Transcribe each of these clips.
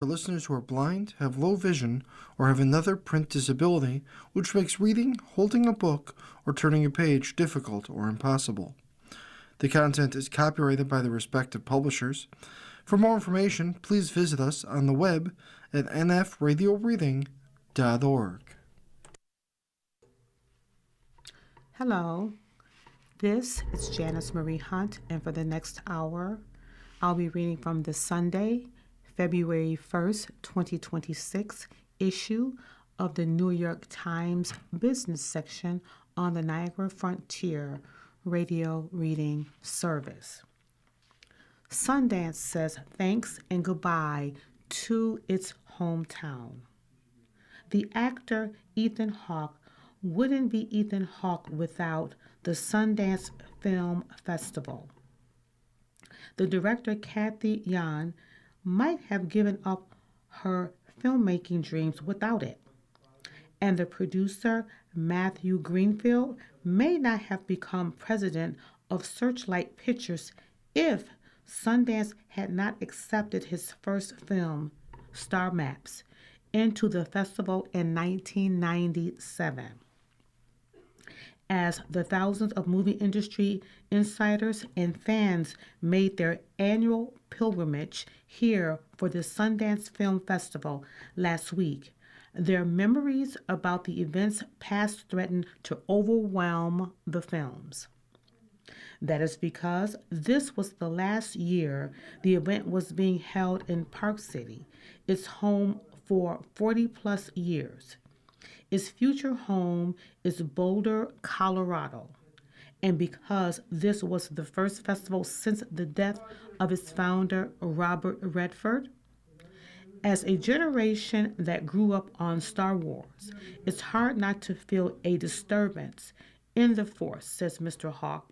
For listeners who are blind, have low vision, or have another print disability, which makes reading, holding a book, or turning a page difficult or impossible. The content is copyrighted by the respective publishers. For more information, please visit us on the web at nfradioreading.org. Hello, this is Janice Marie Hunt, and for the next hour, I'll be reading from the Sunday, February 1st, 2026 issue of the New York Times business section on the Niagara Frontier radio reading service. Sundance says thanks and goodbye to its hometown. The actor Ethan Hawke wouldn't be Ethan Hawke without the Sundance Film Festival. The director Cathy Yan might have given up her filmmaking dreams without it. And the producer Matthew Greenfield may not have become president of Searchlight Pictures if Sundance had not accepted his first film, Star Maps, into the festival in 1997. As the thousands of movie industry insiders and fans made their annual pilgrimage here for the Sundance Film Festival last week, their memories about the event's past threatened to overwhelm the films. That is because this was the last year the event was being held in Park City, its home for 40 plus years. Its future home is Boulder, Colorado. And because this was the first festival since the death of its founder, Robert Redford, as a generation that grew up on Star Wars, it's hard not to feel a disturbance in the force, says Mr. Hawke,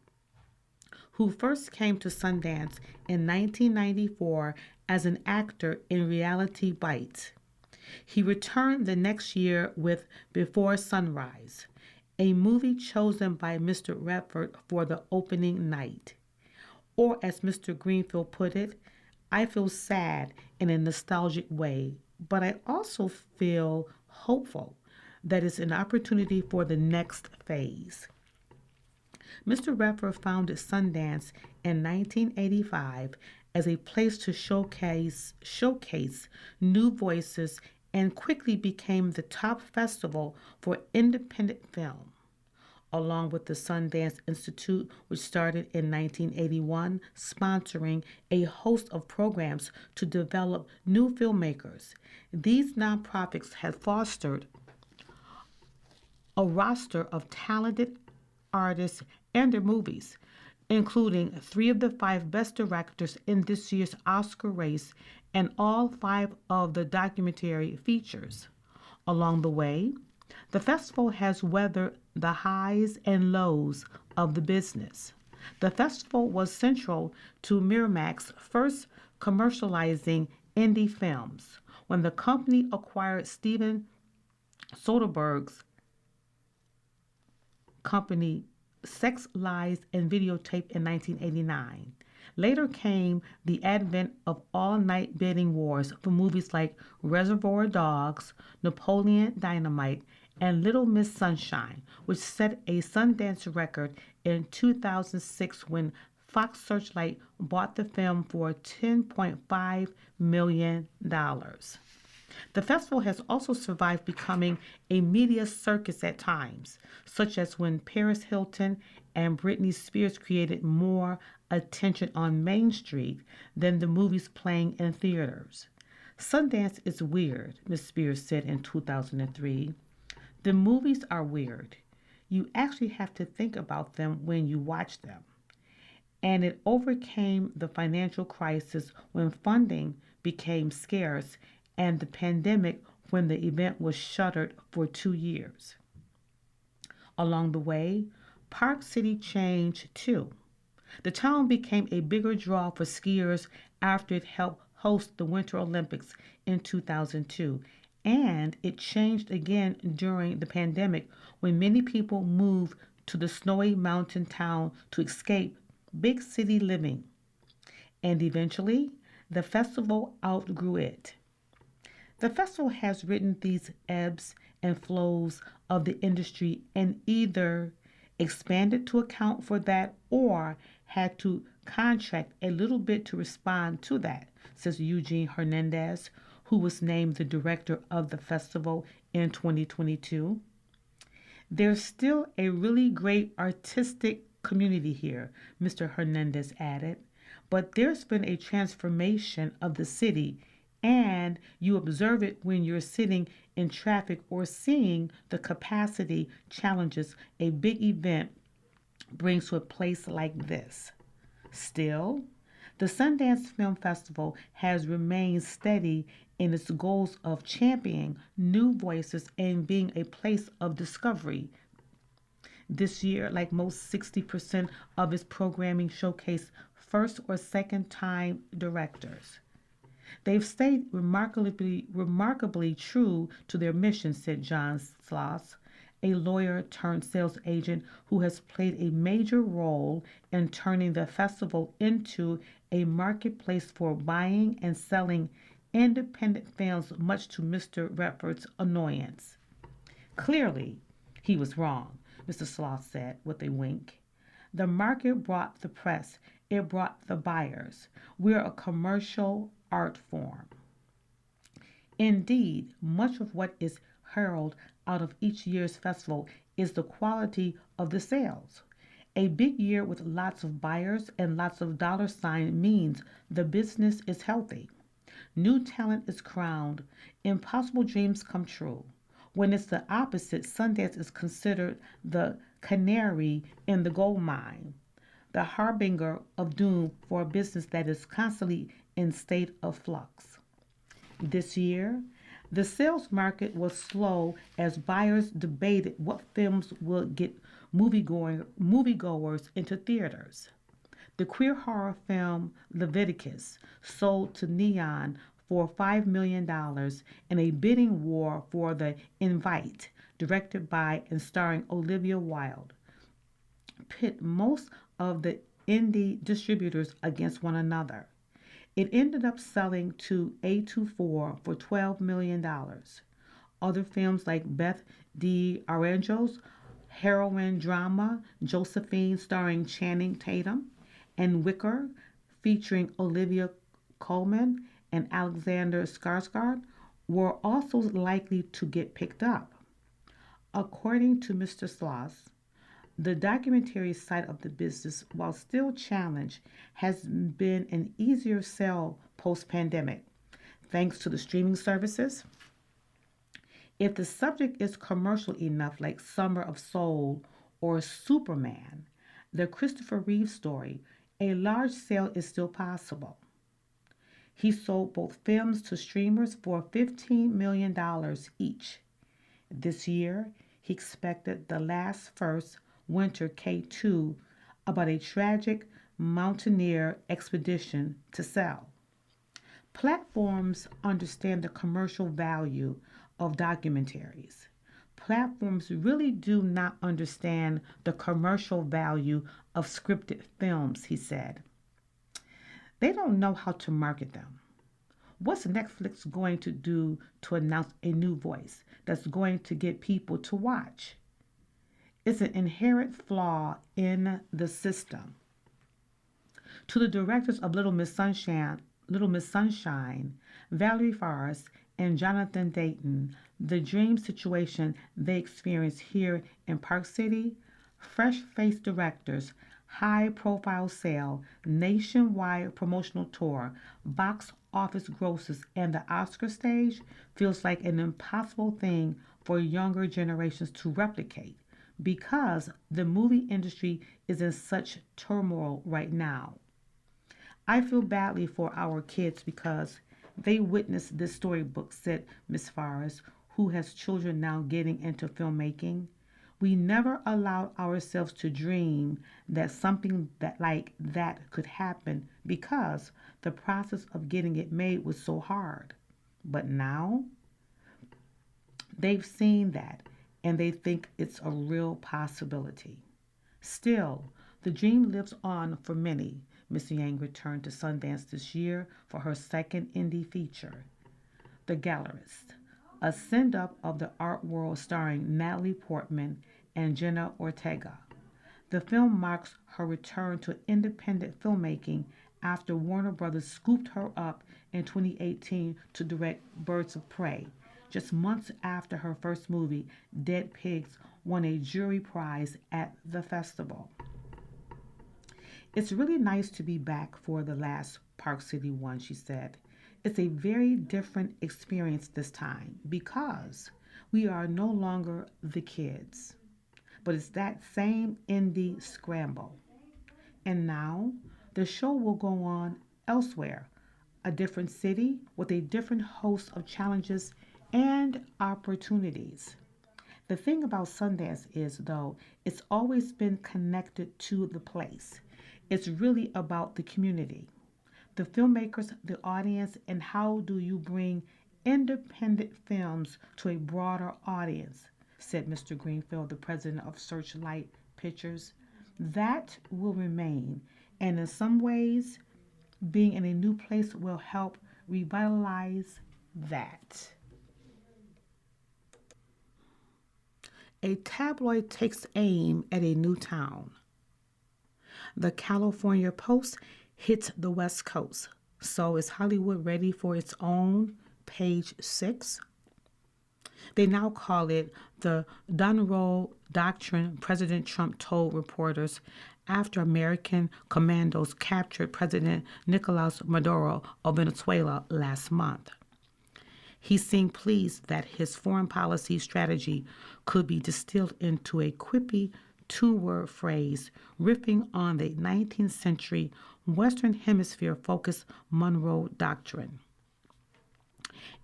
who first came to Sundance in 1994 as an actor in Reality Bites. He returned the next year with Before Sunrise, a movie chosen by Mr. Redford for the opening night. Or as Mr. Greenfield put it, I feel sad in a nostalgic way, but I also feel hopeful that it's an opportunity for the next phase. Mr. Redford founded Sundance in 1985 as a place to showcase new voices and quickly became the top festival for independent film, along with the Sundance Institute, which started in 1981, sponsoring a host of programs to develop new filmmakers. These nonprofits have fostered a roster of talented artists and their movies, including 3 of the 5 best directors in this year's Oscar race and all 5 of the documentary features. Along the way, the festival has weathered the highs and lows of the business. The festival was central to Miramax first commercializing indie films when the company acquired Steven Soderbergh's company Sex, Lies, and Videotape in 1989. Later came the advent of all-night bidding wars for movies like Reservoir Dogs, Napoleon Dynamite, and Little Miss Sunshine, which set a Sundance record in 2006 when Fox Searchlight bought the film for $10.5 million. The festival has also survived becoming a media circus at times, such as when Paris Hilton and Britney Spears created more attention on Main Street than the movies playing in theaters. Sundance is weird, Ms. Spears said in 2003. The movies are weird. You actually have to think about them when you watch them. And it overcame the financial crisis when funding became scarce and the pandemic when the event was shuttered for 2 years. Along the way, Park City changed too. The town became a bigger draw for skiers after it helped host the Winter Olympics in 2002, and it changed again during the pandemic when many people moved to the snowy mountain town to escape big city living. And eventually, the festival outgrew it. The festival has ridden these ebbs and flows of the industry and either expanded to account for that or had to contract a little bit to respond to that, says Eugene Hernandez, who was named the director of the festival in 2022. There's still a really great artistic community here, Mr. Hernandez added, but there's been a transformation of the city, and you observe it when you're sitting in traffic or seeing the capacity challenges a big event brings to a place like this. Still, the Sundance Film Festival has remained steady in its goals of championing new voices and being a place of discovery. This year, like most 60% of its programming showcased first or second time directors. They've stayed remarkably true to their mission, said John Sloss, a lawyer turned sales agent who has played a major role in turning the festival into a marketplace for buying and selling independent films, much to Mr. Redford's annoyance. Clearly, he was wrong, Mr. Sloss said with a wink. The market brought the press, it brought the buyers. We're a commercial art form. Indeed, much of what is heralded out of each year's festival is the quality of the sales. A big year with lots of buyers and lots of dollar sign means the business is healthy. New talent is crowned, impossible dreams come true. When it's the opposite, Sundance is considered the canary in the gold mine, the harbinger of doom for a business that is constantly in state of flux. This year, the sales market was slow as buyers debated what films would get moviegoers into theaters. The queer horror film Leviticus sold to Neon for $5 million in a bidding war for The Invite, directed by and starring Olivia Wilde, pit most of the indie distributors against one another. It ended up selling to A24 for $12 million. Other films like Beth D'Aranjo's heroine drama Josephine starring Channing Tatum and Wicker featuring Olivia Colman and Alexander Skarsgård were also likely to get picked up. According to Mr. Sloss, the documentary side of the business, while still challenged, has been an easier sell post pandemic, thanks to the streaming services. If the subject is commercial enough, like Summer of Soul or Superman, the Christopher Reeve story, a large sale is still possible. He sold both films to streamers for $15 million each. This year, he expected The Last First Winter K2 about a tragic mountaineer expedition to sell. Platforms understand the commercial value of documentaries. Platforms really do not understand the commercial value of scripted films, he said. They don't know how to market them. What's Netflix going to do to announce a new voice that's going to get people to watch? It's an inherent flaw in the system. To the directors of Little Miss Sunshine, Valerie Faris, and Jonathan Dayton, the dream situation they experience here in Park City, fresh-faced directors, high-profile sale, nationwide promotional tour, box office grosses, and the Oscar stage feels like an impossible thing for younger generations to replicate because the movie industry is in such turmoil right now. I feel badly for our kids because they witnessed this storybook, said Miss Faris, who has children now getting into filmmaking. We never allowed ourselves to dream that something that like that could happen because the process of getting it made was so hard. But now they've seen that and they think it's a real possibility. Still, the dream lives on for many. Miss Yang returned to Sundance this year for her second indie feature. The Gallerist, a send-up of the art world starring Natalie Portman and Jenna Ortega. The film marks her return to independent filmmaking after Warner Brothers scooped her up in 2018 to direct Birds of Prey, just months after her first movie, Dead Pigs, won a jury prize at the festival. It's really nice to be back for the last Park City one, she said. It's a very different experience this time because we are no longer the kids, but it's that same indie scramble. And now the show will go on elsewhere, a different city with a different host of challenges and opportunities. The thing about Sundance is, though, it's always been connected to the place. It's really about the community, the filmmakers, the audience, and how do you bring independent films to a broader audience, said Mr. Greenfield, the president of Searchlight Pictures. That will remain, and in some ways, being in a new place will help revitalize that. A tabloid takes aim at a new town. The California Post hits the West Coast. So is Hollywood ready for its own page 6? They now call it the Dunroe Doctrine, President Trump told reporters after American commandos captured President Nicolas Maduro of Venezuela last month. He seemed pleased that his foreign policy strategy could be distilled into a quippy two-word phrase riffing on the 19th century Western Hemisphere focused Monroe Doctrine.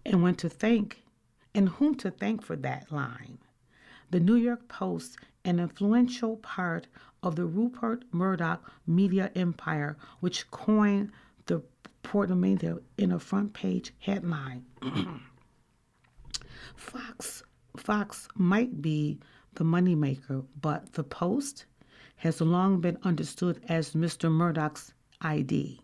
And whom to thank for that line. The New York Post, an influential part of the Rupert Murdoch media empire, which coined the portmanteau in a front page headline. Fox might be the moneymaker, but the Post has long been understood as Mr. Murdoch's ID.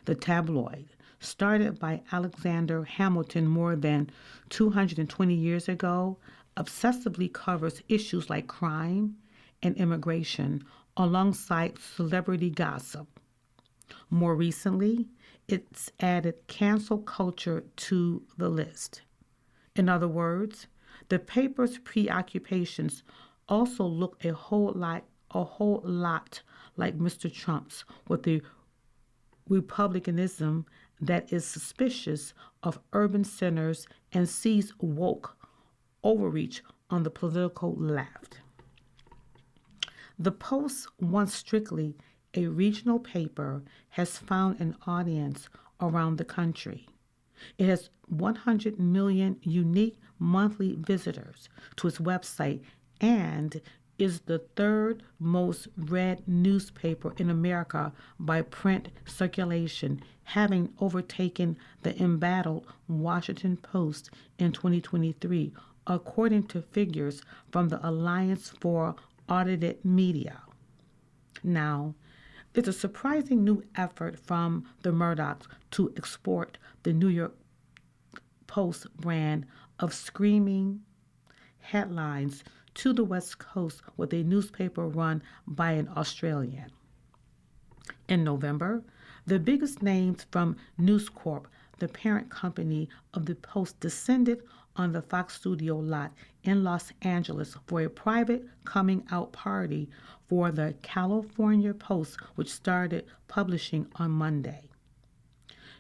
The tabloid, started by Alexander Hamilton more than 220 years ago, obsessively covers issues like crime and immigration alongside celebrity gossip. More recently, it's added cancel culture to the list. In other words, the paper's preoccupations also look a whole lot like Mr. Trump's, with the republicanism that is suspicious of urban centers and sees woke overreach on the political left. The Post, once strictly a regional paper, has found an audience around the country. It has 100 million unique monthly visitors to its website and is the third most read newspaper in America by print circulation, having overtaken the embattled Washington Post in 2023, according to figures from the Alliance for Audited Media. Now, it's a surprising new effort from the Murdochs to export the New York Post brand of screaming headlines to the West Coast with a newspaper run by an Australian. In November, the biggest names from News Corp, the parent company of the Post, descended on the Fox studio lot in Los Angeles for a private coming out party for the California Post, which started publishing on Monday.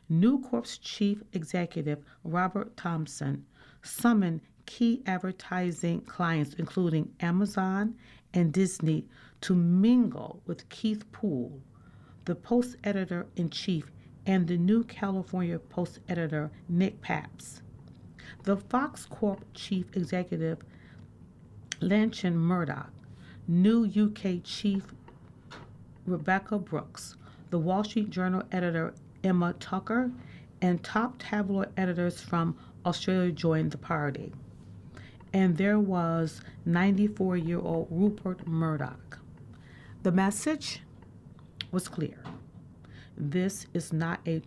News Corp's chief executive, Robert Thompson, summoned key advertising clients, including Amazon and Disney, to mingle with Keith Poole, the Post editor-in-chief, and the new California Post editor, Nick Papps. The Fox Corp chief executive, Lachlan Murdoch, new UK chief Rebekah Brooks, the Wall Street Journal editor, Emma Tucker, and top tabloid editors from Australia joined the party. And there was 94-year-old Rupert Murdoch. The message was clear. This is not a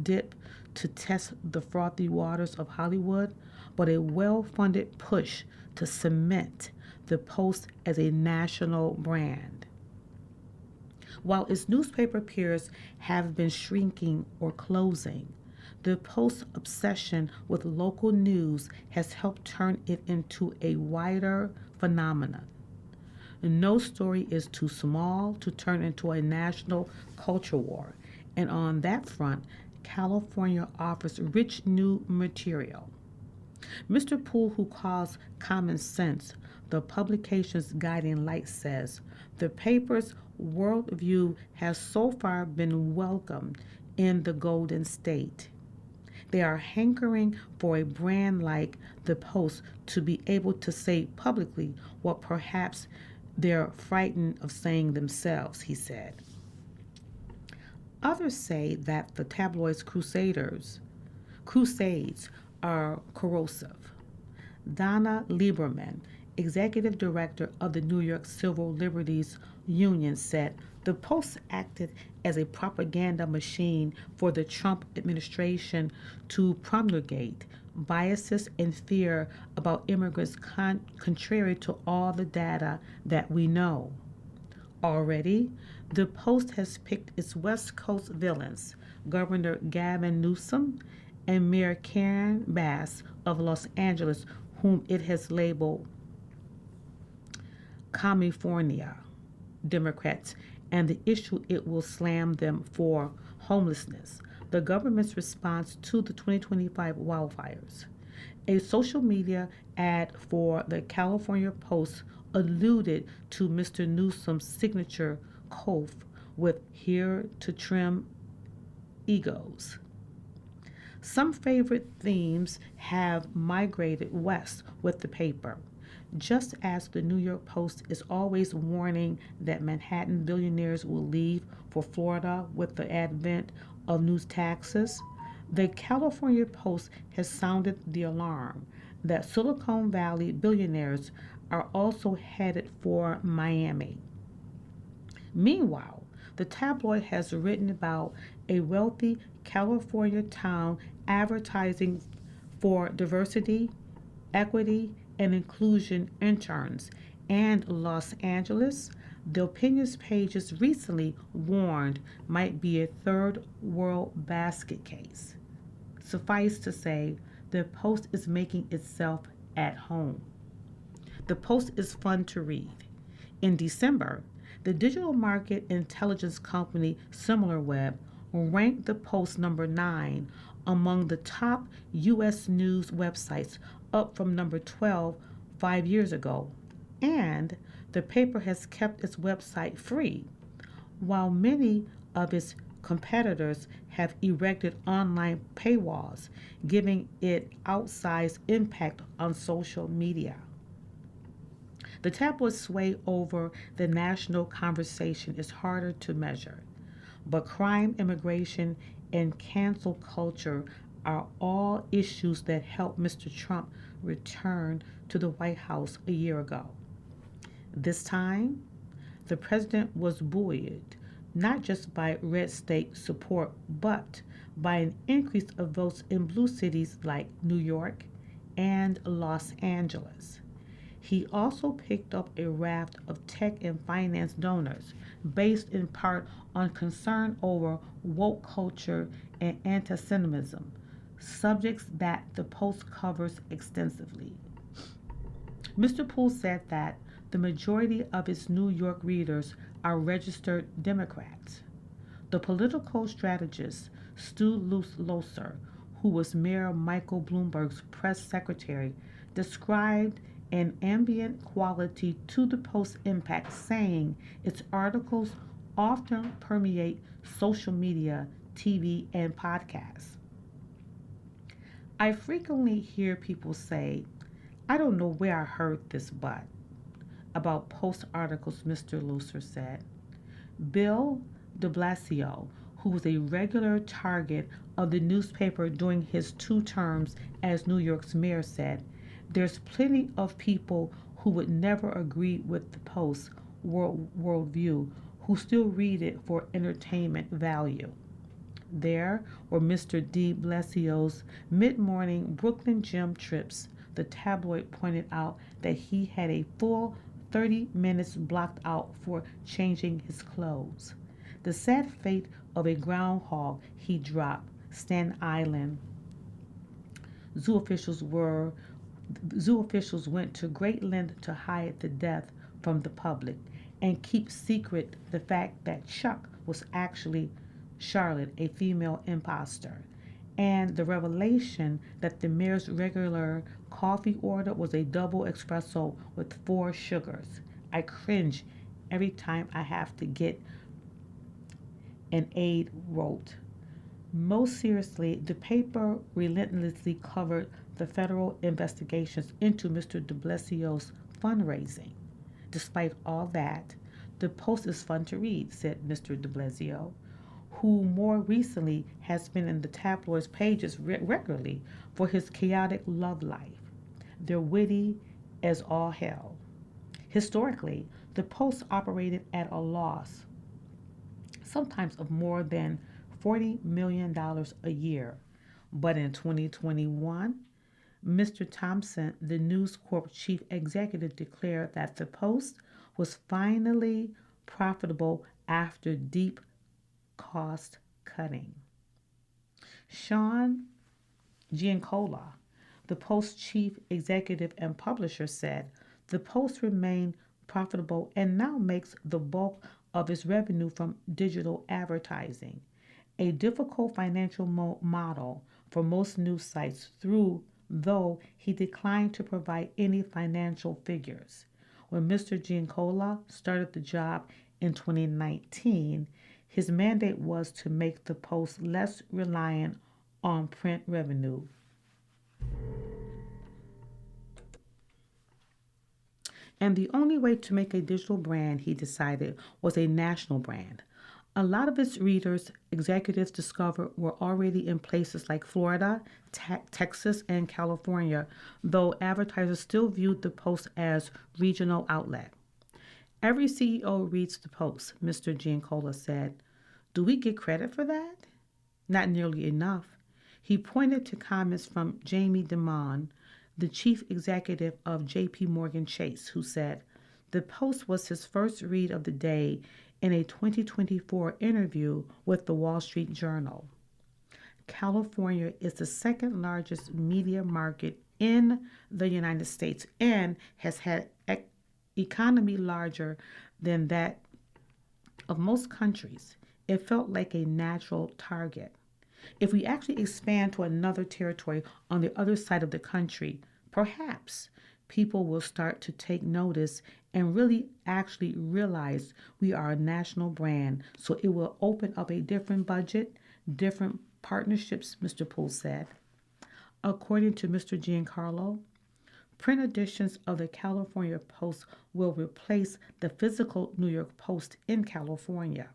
dip to test the frothy waters of Hollywood, but a well-funded push to cement the Post as a national brand. While its newspaper peers have been shrinking or closing, the Post's obsession with local news has helped turn it into a wider phenomenon. No story is too small to turn into a national culture war, and on that front, California offers rich new material. Mr. Poole, who calls Common Sense the publication's guiding light, says the paper's worldview has so far been welcomed in the Golden State. They are hankering for a brand like the Post to be able to say publicly what perhaps they're frightened of saying themselves, he said. Others say that the tabloid's crusades are corrosive. Donna Lieberman, executive director of the New York Civil Liberties Union, said the Post acted as a propaganda machine for the Trump administration to promulgate biases and fear about immigrants contrary to all the data that we know. Already, the Post has picked its West Coast villains, Governor Gavin Newsom and Mayor Karen Bass of Los Angeles, whom it has labeled California Democrats, and the issue it will slam them for homelessness, the government's response to the 2025 wildfires. A social media ad for the California Post alluded to Mr. Newsom's signature quote with "here to trim egos." Some favorite themes have migrated west with the paper. Just as the New York Post is always warning that Manhattan billionaires will leave for Florida with the advent of new taxes, the California Post has sounded the alarm that Silicon Valley billionaires are also headed for Miami. Meanwhile, the tabloid has written about a wealthy California town advertising for diversity, equity, and inclusion interns, and Los Angeles, the opinions pages recently warned might be a third world basket case. Suffice to say, the Post is making itself at home. The Post is fun to read. In December, the digital market intelligence company SimilarWeb ranked the Post number 9 among the top U.S. news websites, up from number 12 5 years ago. And the paper has kept its website free, while many of its competitors have erected online paywalls, giving it outsized impact on social media. The tabloid's sway over the national conversation is harder to measure, but crime, immigration, and cancel culture are all issues that helped Mr. Trump return to the White House a year ago. This time, the president was buoyed not just by red state support, but by an increase of votes in blue cities like New York and Los Angeles. He also picked up a raft of tech and finance donors based in part on concern over woke culture and anti-Semitism, subjects that the Post covers extensively. Mr. Poole said that the majority of its New York readers are registered Democrats. The political strategist Stu Loeser, who was Mayor Michael Bloomberg's press secretary, described an ambient quality to the Post's impact, saying its articles often permeate social media, TV, and podcasts. I frequently hear people say, "I don't know where I heard this, but," about Post articles, Mr. Loeser said. Bill de Blasio, who was a regular target of the newspaper during his 2 terms as New York's mayor, said, "There's plenty of people who would never agree with the Post's worldview who still read it for entertainment value." There were Mr. de Blasio's mid-morning Brooklyn gym trips. The tabloid pointed out that he had a full 30 minutes blocked out for changing his clothes. The sad fate of a groundhog he dropped. Staten Island zoo officials were zoo officials went to great length to hide the death from the public and keep secret the fact that Chuck was actually Charlotte, a female imposter, and the revelation that the mayor's regular coffee order was a double espresso with 4 sugars. I cringe every time I have to get an aide wrote. Most seriously, the paper relentlessly covered the federal investigations into Mr. de Blasio's fundraising. Despite all that, the Post is fun to read, said Mr. de Blasio, who more recently has been in the tabloids' pages regularly for his chaotic love life. They're witty as all hell. Historically, the Post operated at a loss, sometimes of more than $40 million a year. But in 2021, Mr. Thompson, the News Corp chief executive, declared that the Post was finally profitable after deep cost cutting. Sean Giancola, the Post chief executive and publisher, said the Post remained profitable and now makes the bulk of its revenue from digital advertising, a difficult financial model for most news sites, though he declined to provide any financial figures. When Mr. Giancola started the job in 2019, his mandate was to make the Post less reliant on print revenue. And the only way to make a digital brand, he decided, was a national brand. A lot of its readers, executives discovered, were already in places like Florida, Texas, and California, though advertisers still viewed the Post as regional outlet. Every CEO reads the Post, Mr. Giancola said. Do we get credit for that? Not nearly enough. He pointed to comments from Jamie Dimon, the chief executive of JP Morgan Chase, who said the Post was his first read of the day in a 2024 interview with the Wall Street Journal. California is the second largest media market in the United States and has had economy larger than that of most countries. It felt like a natural target. If we actually expand to another territory on the other side of the country, perhaps people will start to take notice and really actually realize we are a national brand. So it will open up a different budget, different partnerships, Mr. Poole said. According to Mr. Giancarlo, print editions of the California Post will replace the physical New York Post in California.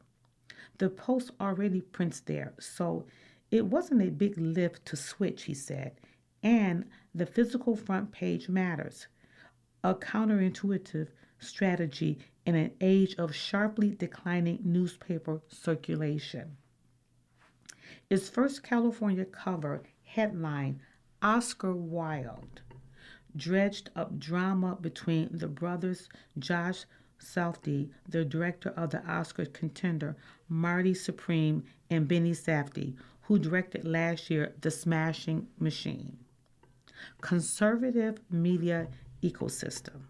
The Post already prints there, so it wasn't a big lift to switch, he said, and the physical front page matters, a counterintuitive strategy in an age of sharply declining newspaper circulation. Its first California cover headline, Oscar Wilde, dredged up drama between the brothers Josh Safdie, the director of the Oscar contender Marty Supreme, and Benny Safdie, who directed last year The Smashing Machine. Conservative media ecosystem.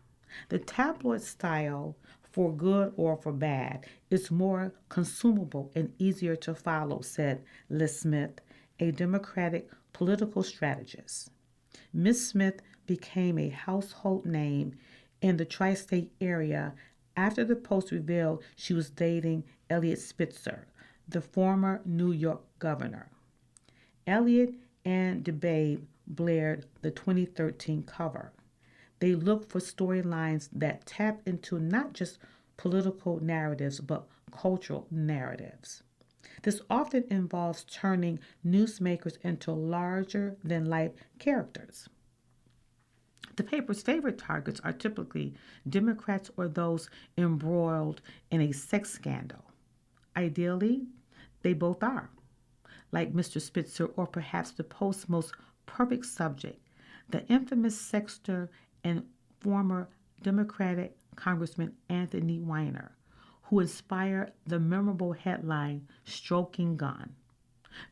The tabloid style, for good or for bad, is more consumable and easier to follow, said Liz Smith, a Democratic political strategist. Ms. Smith became a household name in the tri-state area after the Post revealed she was dating Eliot Spitzer, the former New York governor. Eliot and DeBabe blared the 2013 cover. They looked for storylines that tap into not just political narratives, but cultural narratives. This often involves turning newsmakers into larger-than-life characters. The paper's favorite targets are typically Democrats or those embroiled in a sex scandal. Ideally, they both are. like Mr. Spitzer, or perhaps the Post's most perfect subject, the infamous sexter and former Democratic Congressman Anthony Weiner, who inspired the memorable headline, Stroking Gun.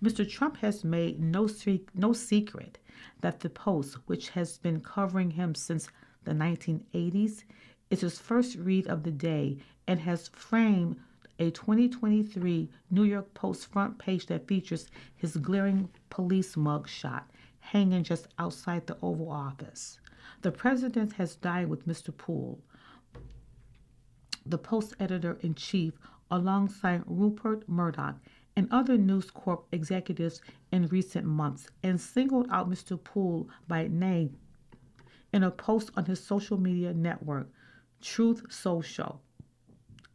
Mr. Trump has made no secret that the Post, which has been covering him since the 1980s, is his first read of the day and has framed a 2023 New York Post front page that features his glaring police mug shot hanging just outside the Oval Office. The president has dined with Mr. Poole, the Post editor-in-chief, alongside Rupert Murdoch and other News Corp executives in recent months, and singled out Mr. Poole by name in a post on his social media network, Truth Social.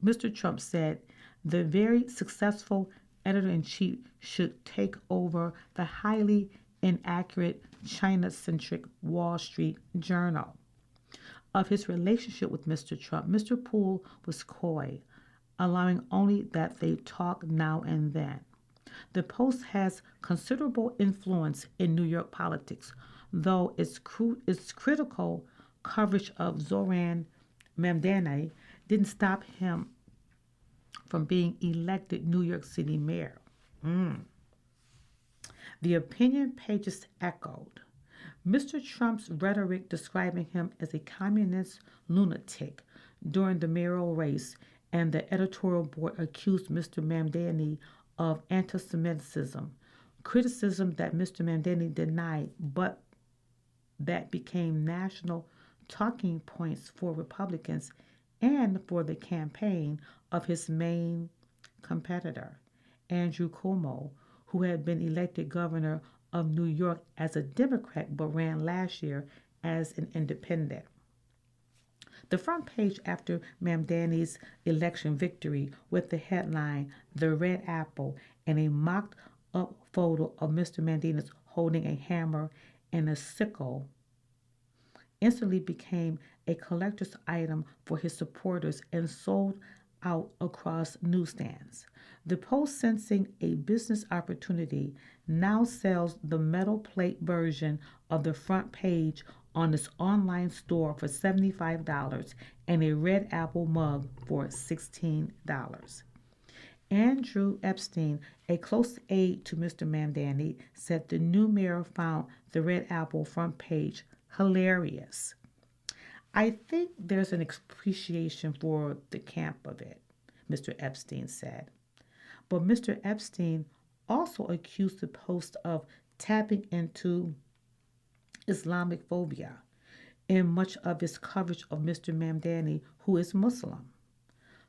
Mr. Trump said the very successful editor-in-chief should take over the highly inaccurate China-centric Wall Street Journal. Of his relationship with Mr. Trump, Mr. Poole was coy, allowing only that they talk now and then. The Post has considerable influence in New York politics, though its critical coverage of Zoran Mamdani didn't stop him from being elected New York City mayor. The opinion pages echoed Mr. Trump's rhetoric describing him as a communist lunatic during the mayoral race, and the editorial board accused Mr. Mamdani of anti-Semitism, criticism that Mr. Mamdani denied, but that became national talking points for Republicans and for the campaign of his main competitor, Andrew Cuomo, who had been elected governor of New York as a Democrat but ran last year as an independent. The front page after Mamdani's election victory, with the headline, The Red Apple, and a mocked up photo of Mr. Mamdani holding a hammer and a sickle, instantly became a collector's item for his supporters and sold out across newsstands. The Post, sensing a business opportunity, now sells the metal plate version of the front page on its online store for $75 and a red apple mug for $16. Andrew Epstein, a close aide to Mr. Mamdani, said the new mayor found the red apple front page hilarious. I think there's an appreciation for the camp of it, Mr. Epstein said. But Mr. Epstein also accused the Post of tapping into Islamic phobia in much of its coverage of Mr. Mamdani, who is Muslim.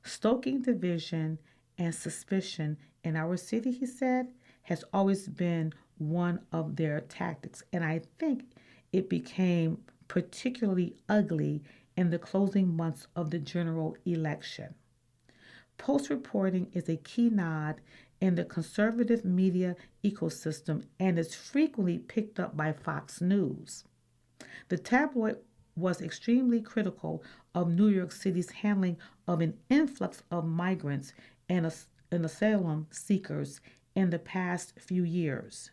Stoking division and suspicion in our city, he said, has always been one of their tactics, and I think it became particularly ugly in the closing months of the general election. Post reporting is a key nod in the conservative media ecosystem and is frequently picked up by Fox News. The tabloid was extremely critical of New York City's handling of an influx of migrants and asylum seekers in the past few years.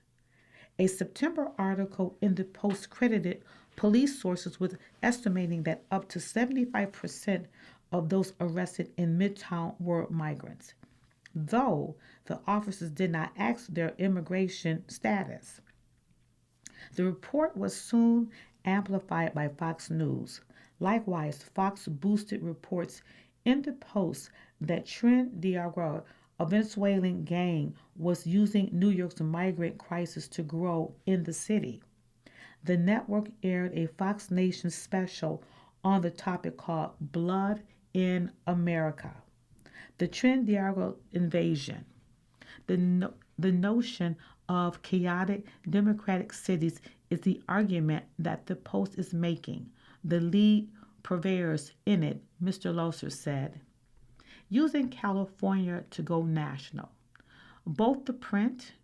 A September article in the Post credited police sources with estimating that up to 75% of those arrested in Midtown were migrants, though the officers did not ask their immigration status. The report was soon amplified by Fox News. Likewise, Fox boosted reports in the Post that Trin Diago, a Venezuelan gang, was using New York's migrant crisis to grow in the city. The network aired a Fox Nation special on the topic called Blood in America, the Trin Diago invasion. The notion of chaotic democratic cities is the argument that the Post is making. The lead purveyors in it, Mr. Loser, said, using California to go national. Both the print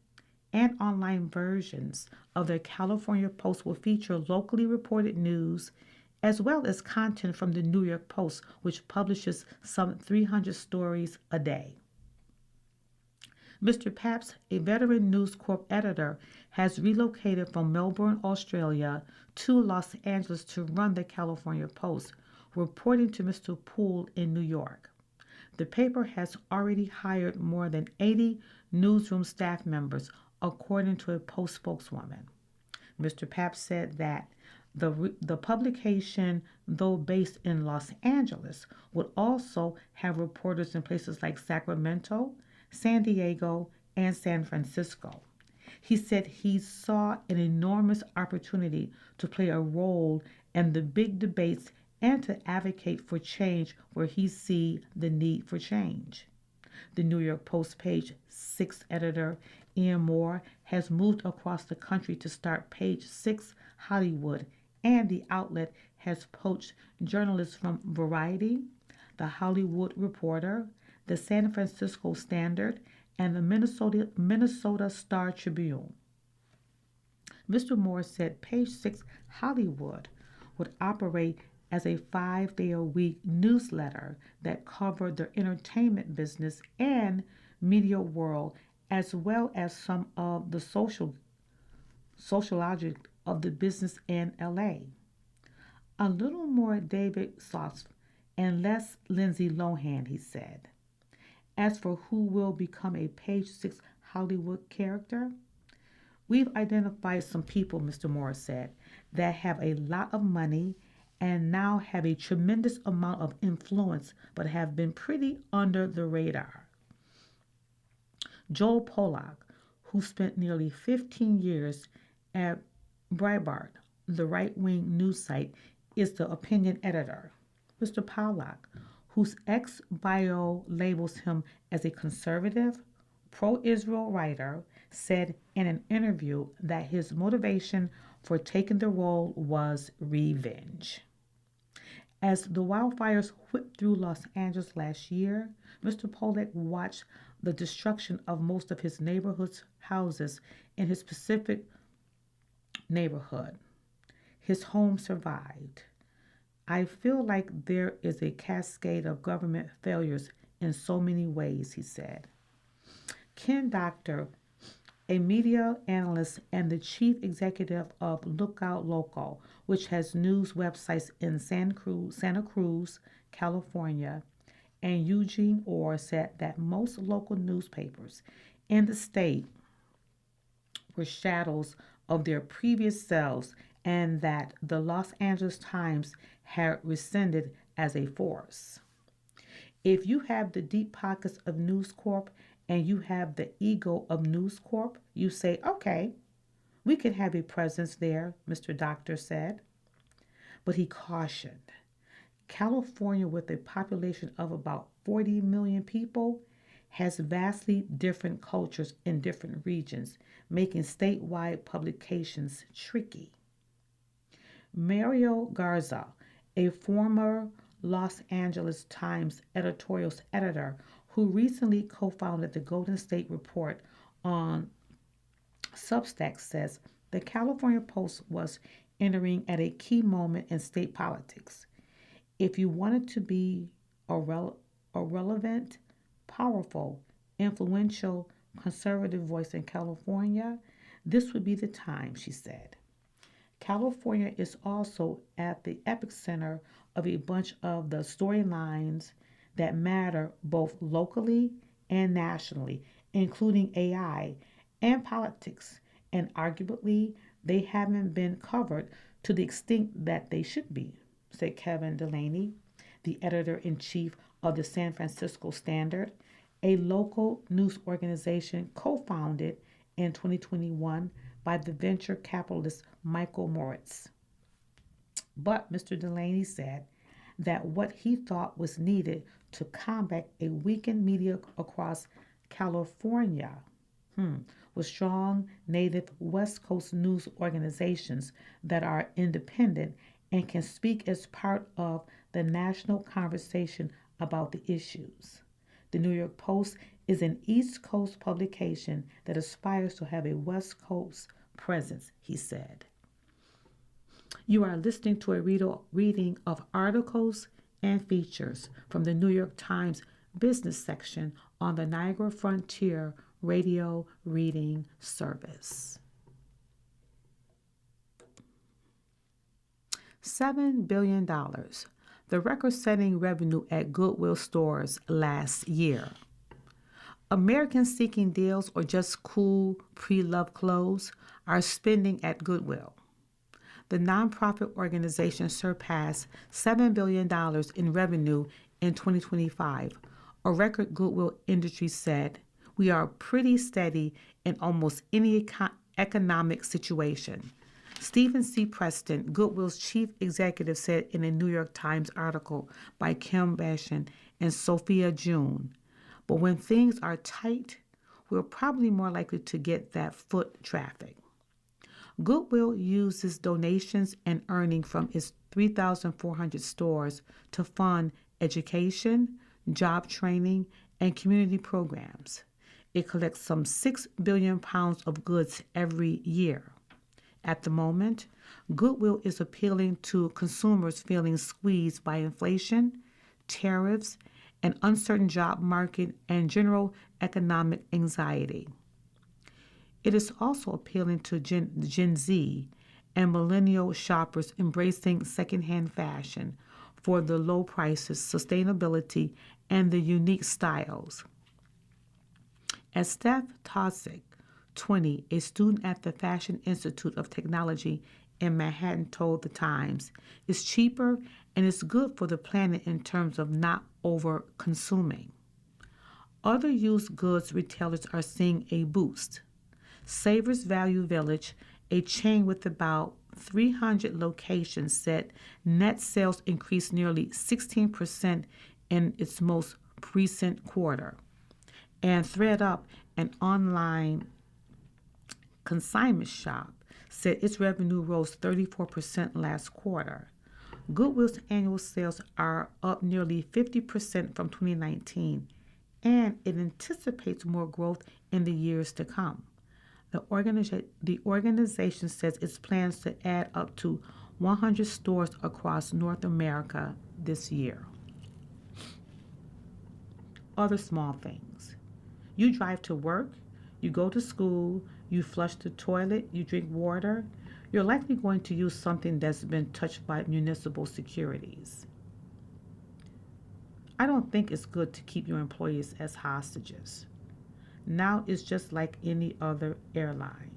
and online versions of the California Post will feature locally reported news as well as content from the New York Post, which publishes some 300 stories a day. Mr. Papps, a veteran News Corp editor, has relocated from Melbourne, Australia to Los Angeles to run the California Post, reporting to Mr. Poole in New York. The paper has already hired more than 80 newsroom staff members, according to a Post spokeswoman. Mr. Papps said that the publication, though based in Los Angeles, would also have reporters in places like Sacramento, San Diego, and San Francisco. He said he saw an enormous opportunity to play a role in the big debates and to advocate for change where he see the need for change. The New York Post Page 6 editor Ian Moore has moved across the country to start Page 6 Hollywood, and the outlet has poached journalists from Variety, The Hollywood Reporter, the San Francisco Standard, and the Minnesota Star Tribune. Mr. Moore said Page 6 Hollywood would operate as a 5-day-a-week newsletter that covered the entertainment business and media world, as well as some of the sociology of the business in LA. A little more David Soft and less Lindsay Lohan, he said. As for who will become a Page 6 Hollywood character, we've identified some people, Mr. Moore said, that have a lot of money and now have a tremendous amount of influence but have been pretty under the radar. Joel Pollack, who spent nearly 15 years at Breitbart, the right-wing news site, is the opinion editor. Mr. Pollack, whose ex-bio labels him as a conservative, pro-Israel writer, said in an interview that his motivation for taking the role was revenge. As the wildfires whipped through Los Angeles last year, Mr. Pollack watched the destruction of most of his neighborhood's houses in his Pacific neighborhood. His home survived. I feel like there is a cascade of government failures in so many ways, he said. Ken Doctor, a media analyst and the chief executive of Lookout Local, which has news websites in Santa Cruz, California, and Eugene Orr, said that most local newspapers in the state were shadows of their previous selves and that the Los Angeles Times had rescinded as a force. If you have the deep pockets of News Corp and you have the ego of News Corp, you say, okay, we can have a presence there, Mr. Doctor said. But he cautioned, California, with a population of about 40 million people, has vastly different cultures in different regions, making statewide publications tricky. Mario Garza, a former Los Angeles Times editorial editor who recently co-founded the Golden State Report on Substack, says the California Post was entering at a key moment in state politics. If you wanted to be a relevant, powerful, influential, conservative voice in California, this would be the time, she said. California is also at the epicenter of a bunch of the storylines that matter both locally and nationally, including AI and politics, and arguably they haven't been covered to the extent that they should be, said Kevin Delaney, the editor-in-chief of the San Francisco Standard, a local news organization co-founded in 2021 by the venture capitalist Michael Moritz. But Mr. Delaney said that what he thought was needed to combat a weakened media across California was strong native West Coast news organizations that are independent and can speak as part of the national conversation about the issues. The New York Post is an East Coast publication that aspires to have a West Coast presence, he said. You are listening to a reading of articles and features from the New York Times business section on the Niagara Frontier radio reading service. $7 billion, the record-setting revenue at Goodwill stores last year. Americans seeking deals or just cool pre-loved clothes are spending at Goodwill. The nonprofit organization surpassed $7 billion in revenue in 2025, a record Goodwill industry said. We are pretty steady in almost any economic situation. Stephen C. Preston, Goodwill's chief executive, said in a New York Times article by Kim Bashan and Sophia June. But when things are tight, we're probably more likely to get that foot traffic. Goodwill uses donations and earning from its 3,400 stores to fund education, job training, and community programs. It collects some 6 billion pounds of goods every year. At the moment, Goodwill is appealing to consumers feeling squeezed by inflation, tariffs, an uncertain job market, and general economic anxiety. It is also appealing to Gen Z and millennial shoppers embracing secondhand fashion for the low prices, sustainability, and the unique styles. As Steph Tosick, 20, a student at the Fashion Institute of Technology in Manhattan, told The Times, it's cheaper and it's good for the planet in terms of not over-consuming. Other used goods retailers are seeing a boost. Savers Value Village, a chain with about 300 locations, said net sales increased nearly 16% in its most recent quarter. And ThredUp, an online consignment shop, said its revenue rose 34% last quarter. Goodwill's annual sales are up nearly 50% from 2019, and it anticipates more growth in the years to come. The organization says its plans to add up to 100 stores across North America this year. Other small things. You drive to work, you go to school, you flush the toilet, you drink water, you're likely going to use something that's been touched by municipal securities. I don't think it's good to keep your employees as hostages. Now it's just like any other airline.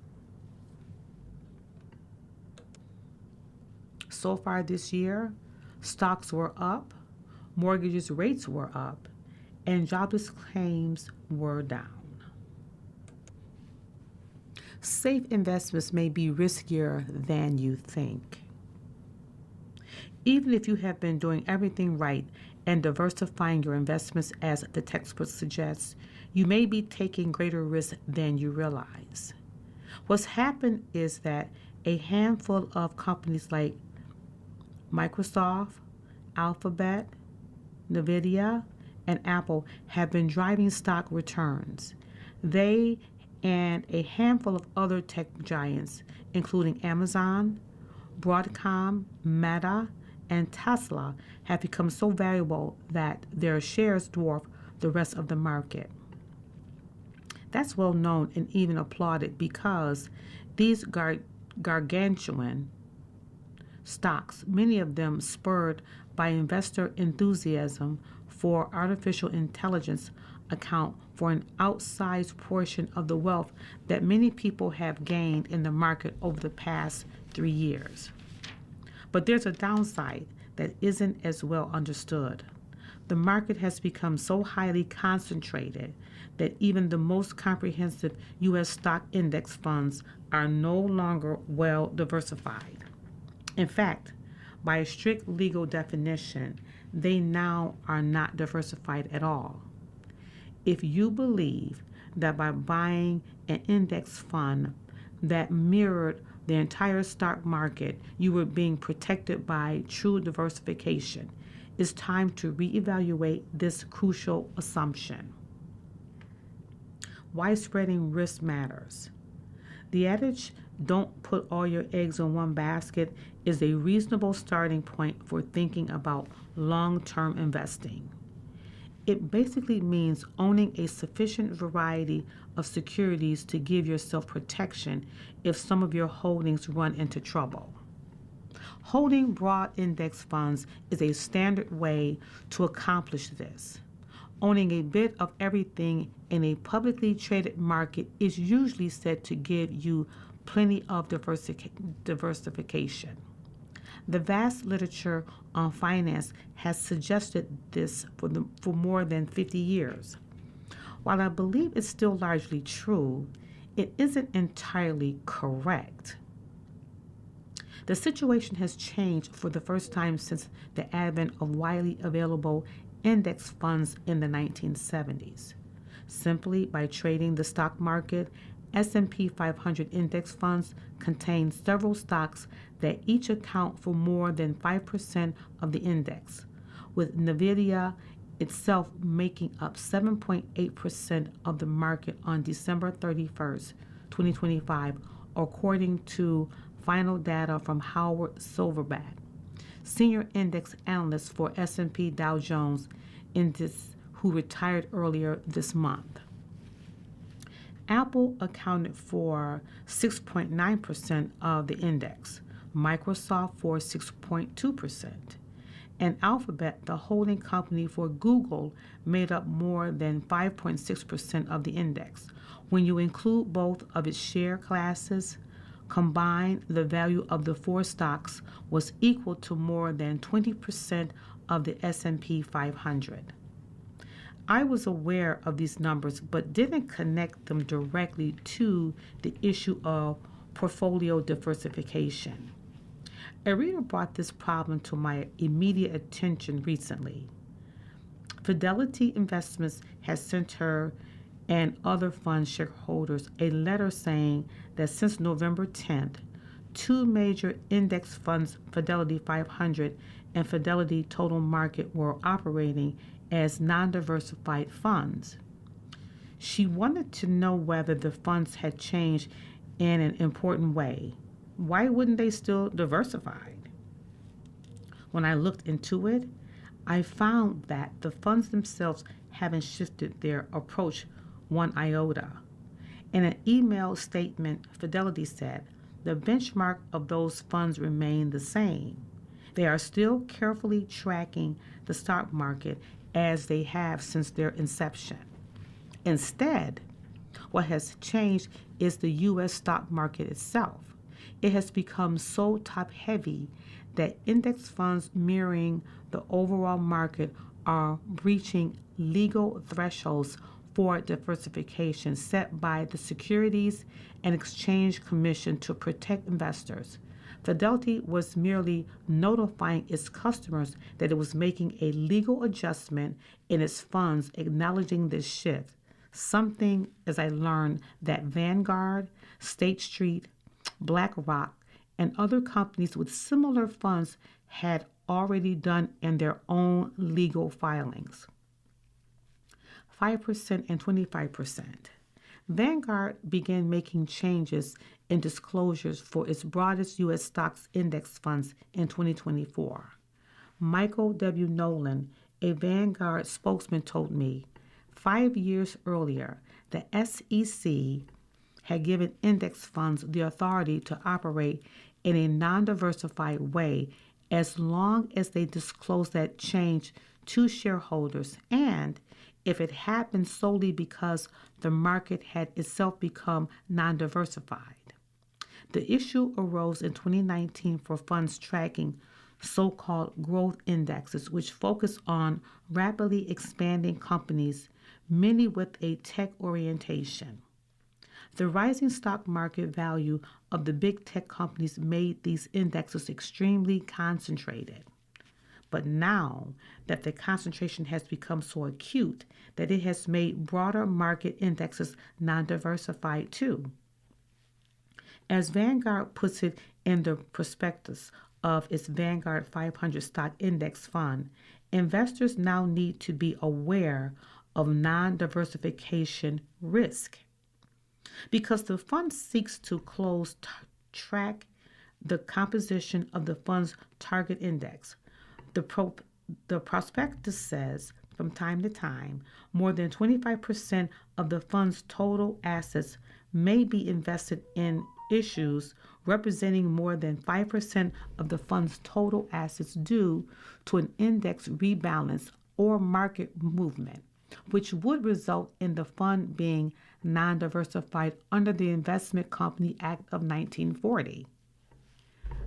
So far this year, stocks were up, mortgages rates were up, and jobless claims were down. Safe investments may be riskier than you think. Even if you have been doing everything right and diversifying your investments as the textbook suggests, you may be taking greater risks than you realize. What's happened is that a handful of companies like Microsoft, Alphabet, NVIDIA, and Apple have been driving stock returns. They and a handful of other tech giants, including Amazon, Broadcom, Meta, and Tesla, have become so valuable that their shares dwarf the rest of the market. That's well known and even applauded because these gargantuan stocks, many of them spurred by investor enthusiasm for artificial intelligence, account for an outsized portion of the wealth that many people have gained in the market over the past 3 years. But there's a downside that isn't as well understood. The market has become so highly concentrated that even the most comprehensive U.S. stock index funds are no longer well diversified. In fact, by a strict legal definition, they now are not diversified at all. If you believe that by buying an index fund that mirrored the entire stock market, you were being protected by true diversification, it's time to reevaluate this crucial assumption. Why spreading risk matters. The adage, don't put all your eggs in one basket, is a reasonable starting point for thinking about long-term investing. It basically means owning a sufficient variety of securities to give yourself protection if some of your holdings run into trouble. Holding broad index funds is a standard way to accomplish this. Owning a bit of everything in a publicly traded market is usually said to give you plenty of diversification. The vast literature on finance has suggested this for more than 50 years. While I believe it's still largely true, it isn't entirely correct. The situation has changed for the first time since the advent of widely available index funds in the 1970s. Simply by trading the stock market, S&P 500 index funds contain several stocks that each account for more than 5% of the index, with Nvidia itself making up 7.8% of the market on December 31st, 2025, according to final data from Howard Silverback, senior index analyst for S&P Dow Jones Index, who retired earlier this month. Apple accounted for 6.9% of the index, Microsoft for 6.2%, and Alphabet, the holding company for Google, made up more than 5.6% of the index. When you include both of its share classes, combined, the value of the four stocks was equal to more than 20% of the S&P 500. I was aware of these numbers but didn't connect them directly to the issue of portfolio diversification. A reader brought this problem to my immediate attention recently. Fidelity Investments has sent her and other fund shareholders a letter saying that since November 10th, two major index funds, Fidelity 500 and Fidelity Total Market, were operating as non-diversified funds. She wanted to know whether the funds had changed in an important way. Why wouldn't they still diversify? When I looked into it, I found that the funds themselves haven't shifted their approach one iota. In an email statement, Fidelity said the benchmark of those funds remain the same. They are still carefully tracking the stock market as they have since their inception. Instead, what has changed is the U.S. stock market itself. It has become so top-heavy that index funds mirroring the overall market are breaching legal thresholds for diversification set by the Securities and Exchange Commission to protect investors. Fidelity was merely notifying its customers that it was making a legal adjustment in its funds, acknowledging this shift. Something, as I learned, that Vanguard, State Street, BlackRock, and other companies with similar funds had already done in their own legal filings. 5% and 25%. Vanguard began making changes in disclosures for its broadest U.S. stocks index funds in 2024. Michael W. Nolan, a Vanguard spokesman, told me 5 years earlier the SEC had given index funds the authority to operate in a non-diversified way as long as they disclosed that change to shareholders and if it happened solely because the market had itself become non-diversified. The issue arose in 2019 for funds tracking so-called growth indexes, which focus on rapidly expanding companies, many with a tech orientation. The rising stock market value of the big tech companies made these indexes extremely concentrated. But now that the concentration has become so acute that it has made broader market indexes non-diversified too. As Vanguard puts it in the prospectus of its Vanguard 500 stock index fund, investors now need to be aware of non-diversification risk. Because the fund seeks to track the composition of the fund's target index, the prospectus says from time to time, more than 25% of the fund's total assets may be invested in issues representing more than 5% of the fund's total assets due to an index rebalance or market movement, which would result in the fund being non-diversified under the Investment Company Act of 1940.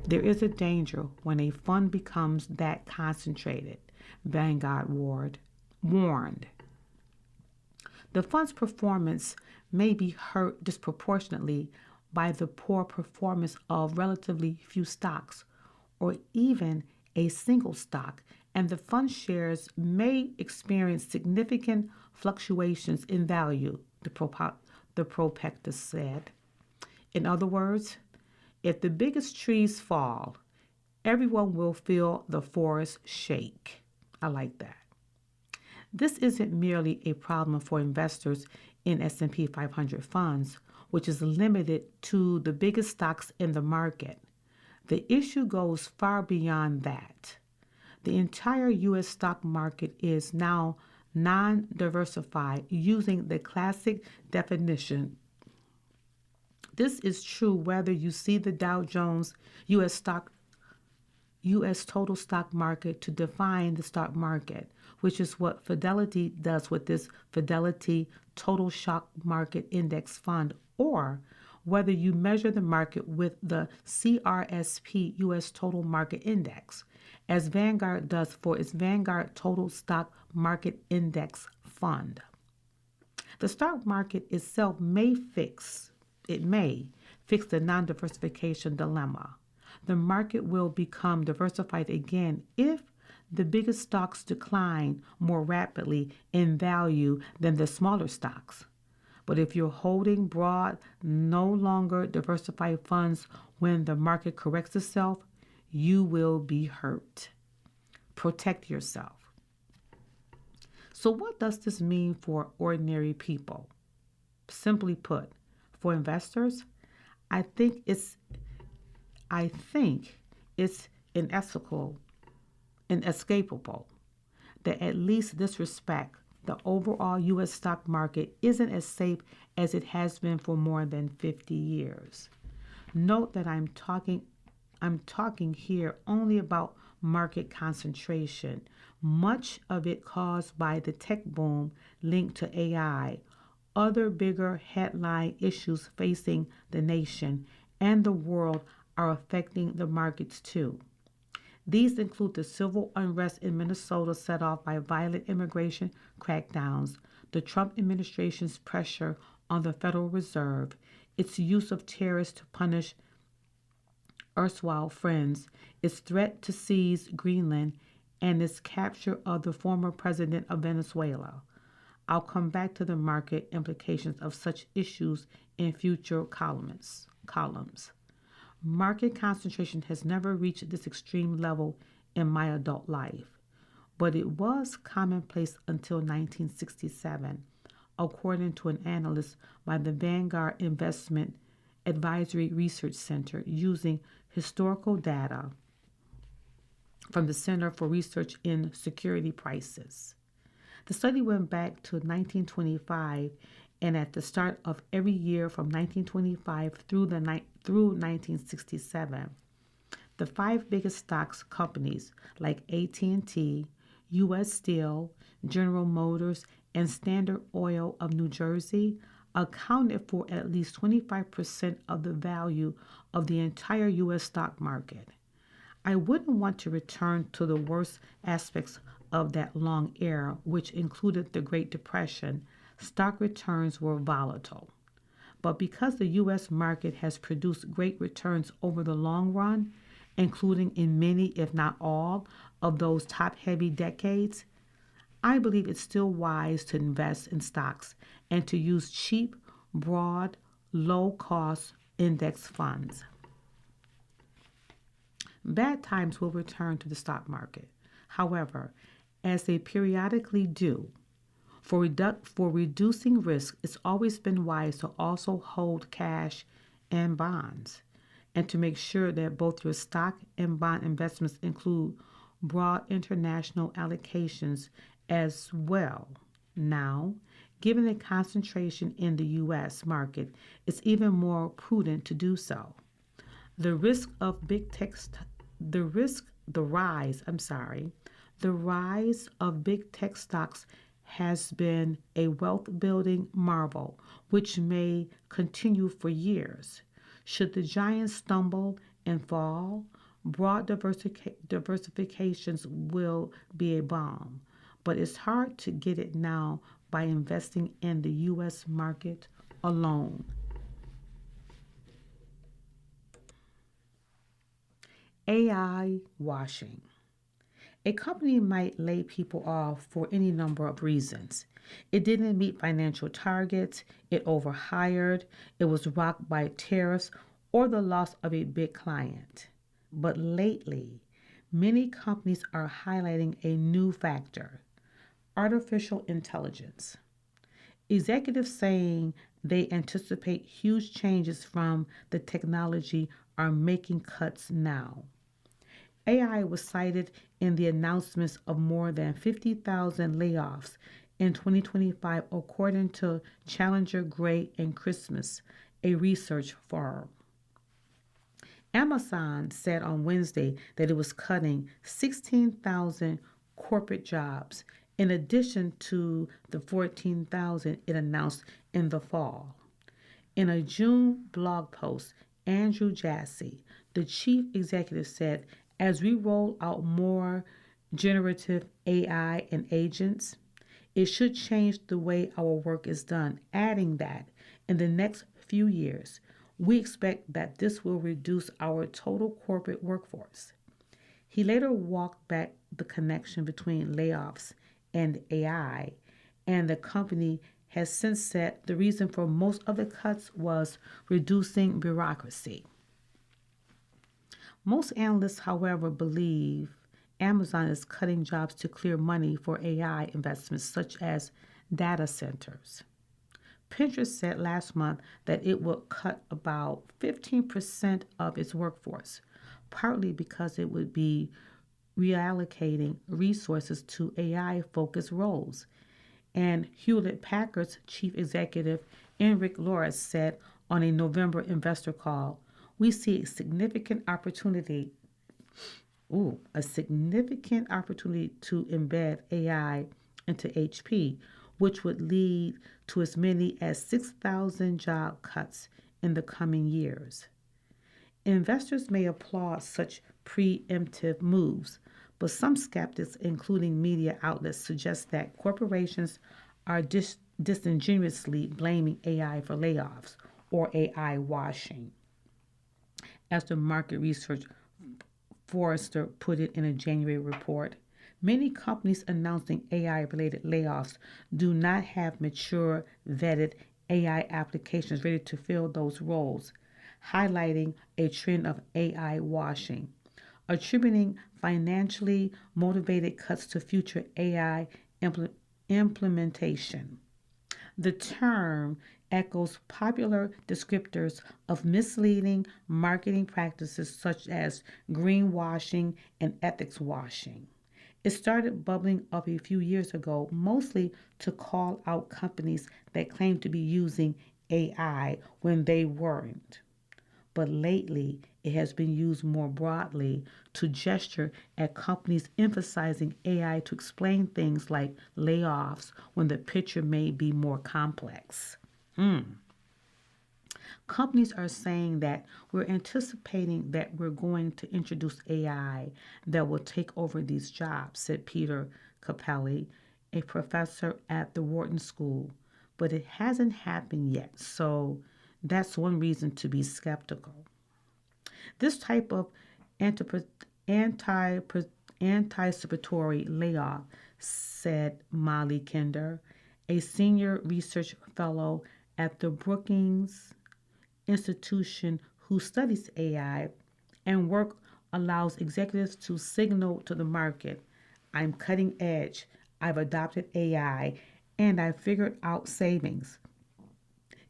There is a danger when a fund becomes that concentrated, Vanguard warned. The fund's performance may be hurt disproportionately by the poor performance of relatively few stocks or even a single stock, and the fund shares may experience significant fluctuations in value, the prospectus said. In other words, if the biggest trees fall, everyone will feel the forest shake. I like that. This isn't merely a problem for investors in S&P 500 funds, which is limited to the biggest stocks in the market. The issue goes far beyond that. The entire U.S. stock market is now non-diversified using the classic definition. This is true whether you see the Dow Jones U.S. total stock market to define the stock market, which is what Fidelity does with this Fidelity Total Stock Market Index Fund, or whether you measure the market with the CRSP U.S. Total Market Index, as Vanguard does for its Vanguard Total Stock Market Index Fund. The stock market itself may fix the non-diversification dilemma. The market will become diversified again if the biggest stocks decline more rapidly in value than the smaller stocks. But if you're holding broad, no longer diversified funds when the market corrects itself, you will be hurt. Protect yourself. So what does this mean for ordinary people? Simply put, for investors, I think it's inescapable that at least this respect, the overall U.S. stock market isn't as safe as it has been for more than 50 years. Note that I'm talking here only about market concentration, much of it caused by the tech boom linked to AI, other bigger headline issues facing the nation and the world are affecting the markets too. These include the civil unrest in Minnesota set off by violent immigration crackdowns, the Trump administration's pressure on the Federal Reserve, its use of tariffs to punish erstwhile friends, its threat to seize Greenland, and its capture of the former president of Venezuela. I'll come back to the market implications of such issues in future columns. Market concentration has never reached this extreme level in my adult life, but it was commonplace until 1967, according to an analyst by the Vanguard Investment Advisory Research Center using historical data from the Center for Research in Security Prices. The study went back to 1925, and at the start of every year from 1925 through 1967, the five biggest stocks companies like AT&T, U.S. Steel, General Motors, and Standard Oil of New Jersey accounted for at least 25% of the value of the entire U.S. stock market. I wouldn't want to return to the worst aspects of that long era, which included the Great Depression. Stock returns were volatile. But because the U.S. market has produced great returns over the long run, including in many, if not all, of those top-heavy decades, I believe it's still wise to invest in stocks and to use cheap, broad, low-cost index funds. Bad times will return to the stock market. However, as they periodically do, for reducing risk, it's always been wise to also hold cash and bonds, and to make sure that both your stock and bond investments include broad international allocations as well. Now, given the concentration in the U.S. market, it's even more prudent to do so. The risk of big tech, the risk, the rise, I'm sorry, the rise of big tech stocks has been a wealth building marvel which may continue for years. Should the giants stumble and fall, broad diversifications will be a bomb. But it's hard to get it now by investing in the U.S. market alone. AI washing. A company might lay people off for any number of reasons. It didn't meet financial targets, it overhired, it was rocked by tariffs, or the loss of a big client. But lately, many companies are highlighting a new factor: artificial intelligence. Executives saying they anticipate huge changes from the technology are making cuts now. AI was cited in the announcements of more than 50,000 layoffs in 2025, according to Challenger Gray and Christmas, a research firm. Amazon said on Wednesday that it was cutting 16,000 corporate jobs in addition to the 14,000 it announced in the fall. In a June blog post, Andrew Jassy, the chief executive, said, as we roll out more generative AI and agents, it should change the way our work is done, adding that in the next few years, we expect that this will reduce our total corporate workforce. He later walked back the connection between layoffs and AI, and the company has since said the reason for most of the cuts was reducing bureaucracy. Most analysts, however, believe Amazon is cutting jobs to clear money for AI investments such as data centers. Pinterest said last month that it would cut about 15% of its workforce, partly because it would be reallocating resources to AI focused roles. And Hewlett Packard's chief executive Enric Loris said on a November investor call, we see a significant opportunity to embed AI into HP, which would lead to as many as 6,000 job cuts in the coming years. Investors may applaud such preemptive moves, but some skeptics, including media outlets, suggest that corporations are disingenuously blaming AI for layoffs or AI washing. As the market research Forrester put it in a January report, many companies announcing AI-related layoffs do not have mature, vetted AI applications ready to fill those roles, highlighting a trend of AI washing, attributing financially motivated cuts to future AI implementation. The term echoes popular descriptors of misleading marketing practices such as greenwashing and ethics washing. It started bubbling up a few years ago, mostly to call out companies that claimed to be using AI when they weren't. But lately, it has been used more broadly to gesture at companies emphasizing AI to explain things like layoffs when the picture may be more complex. Companies are saying that we're anticipating that we're going to introduce AI that will take over these jobs, said Peter Capelli, a professor at the Wharton School. But it hasn't happened yet, so that's one reason to be skeptical. This type of anticipatory layoff, said Molly Kinder, a senior research fellow at the Brookings Institution who studies AI and work allows executives to signal to the market, I'm cutting edge, I've adopted AI, and I figured out savings.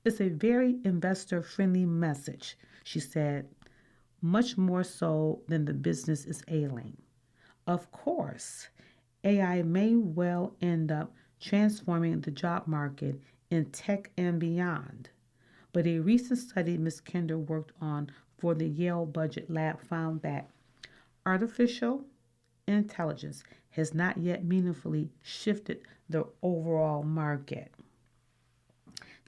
It's a very investor friendly message, she said, much more so than the business is ailing. Of course, AI may well end up transforming the job market in tech and beyond. But a recent study Ms. Kinder worked on for the Yale Budget Lab found that artificial intelligence has not yet meaningfully shifted the overall market.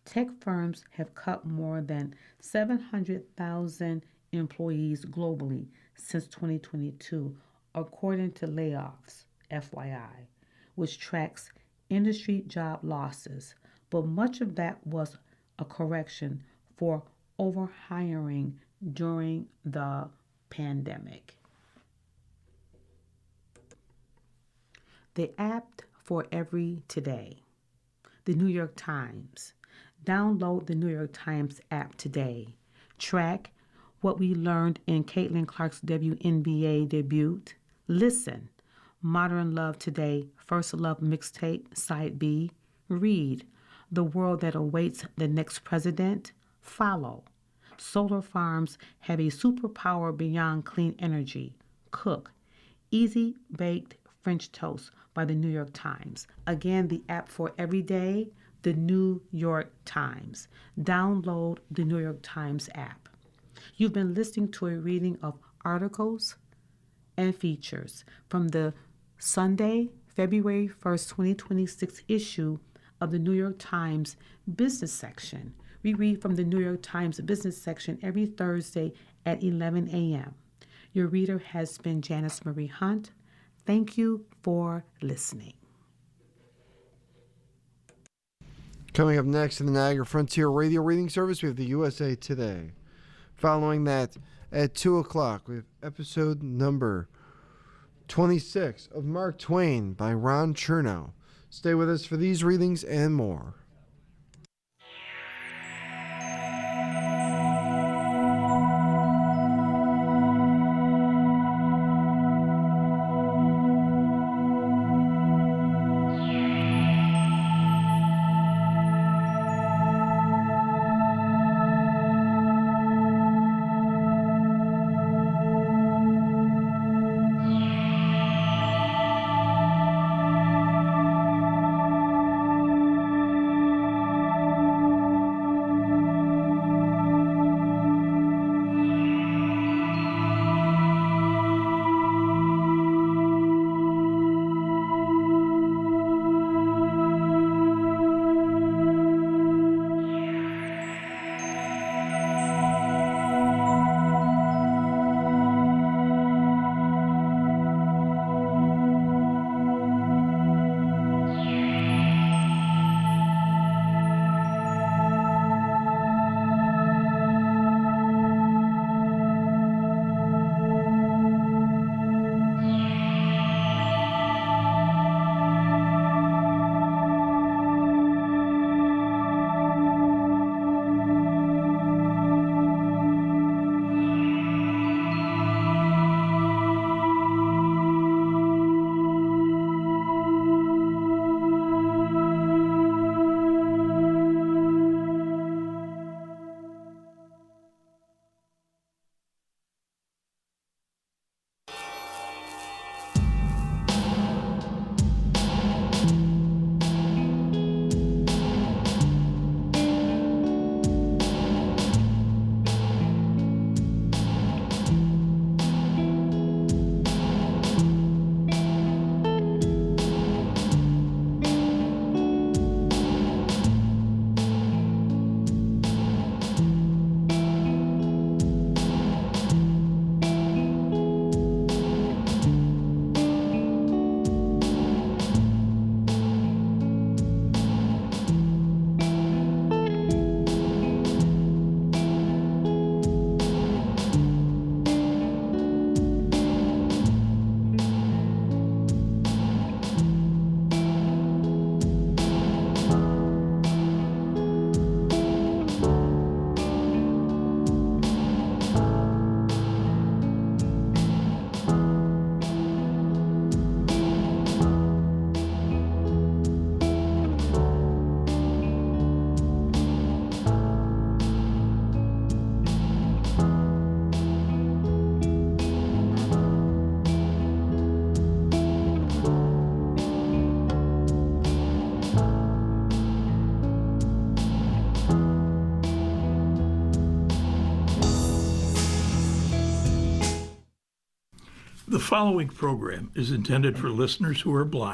Tech firms have cut more than 700,000 employees globally since 2022, according to Layoffs, FYI, which tracks industry job losses. But much of that was a correction for overhiring during the pandemic. The app for every today. The New York Times. Download the New York Times app today. Track what we learned in Caitlin Clark's WNBA debut. Listen. Modern Love Today, First Love Mixtape, Side B. Read. The World That Awaits the Next President. Follow. Solar farms have a superpower beyond clean energy. Cook. Easy Baked French Toast by the New York Times. Again, the app for every day, the New York Times. Download the New York Times app. You've been listening to a reading of articles and features from the Sunday, February 1st, 2026 issue of the New York Times business section. We read from the New York Times business section every Thursday at 11 a.m. Your reader has been Janice Marie Hunt. Thank you for listening. Coming up next in the Niagara Frontier Radio Reading Service, we have the USA Today. Following that, at 2 o'clock, we have episode number 26 of Mark Twain by Ron Chernow. Stay with us for these readings and more. following program is intended for listeners who are blind.